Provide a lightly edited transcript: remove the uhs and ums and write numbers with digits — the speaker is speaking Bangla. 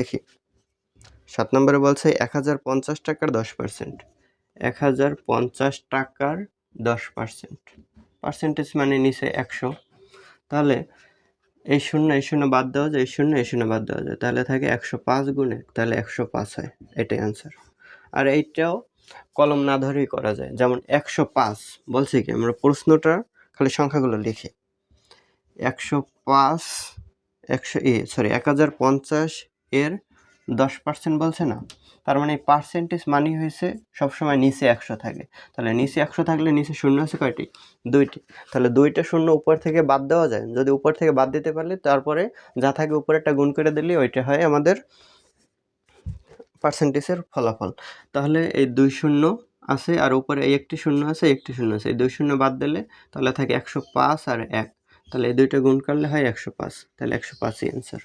দেখি 7 নম্বরে বলছে 1050 টাকার 10%। 1050 টাকার 10%, পার্সেন্টেজ মানে নিচে 100। তাহলে এই শূন্য বাদ দেওয়া যায়, এই শূন্য বাদ দেওয়া যায়, তাহলে থাকে 105 গুণে, তাহলে 105 হয়, এটাই আনসার। আর এইটাও কলম না ধরেই করা যায়, যেমন 105 বলছে কি, আমরা প্রশ্নটা খালি সংখ্যাগুলো লিখি। 105 1050 এর 10% বলছে না, তার মানে পার্সেন্টেজ মানি হয়েছে সবসময় নিচে 100 থাকে। তাহলে নিচে 100 থাকলে নিচে শূন্য আছে কয়টি? 2টি। তাহলে 2টা শূন্য উপর থেকে বাদ দেওয়া যায়, যদি উপর থেকে বাদ দিতে পারলে তারপরে যা থাকে উপরেরটা গুণ করে দিলে ওইটা হয় আমাদের পার্সেন্টেজের ফলাফল। তাহলে এই 2 শূন্য আছে আর উপরে এই একটি শূন্য আছে, একটি শূন্য আছে, এই 2 শূন্য বাদ দিলে তাহলে থাকে 105 আর 1, তাহলে এই দুইটা গুণ করলে হয় 105, তাহলে 105ই অ্যান্সার।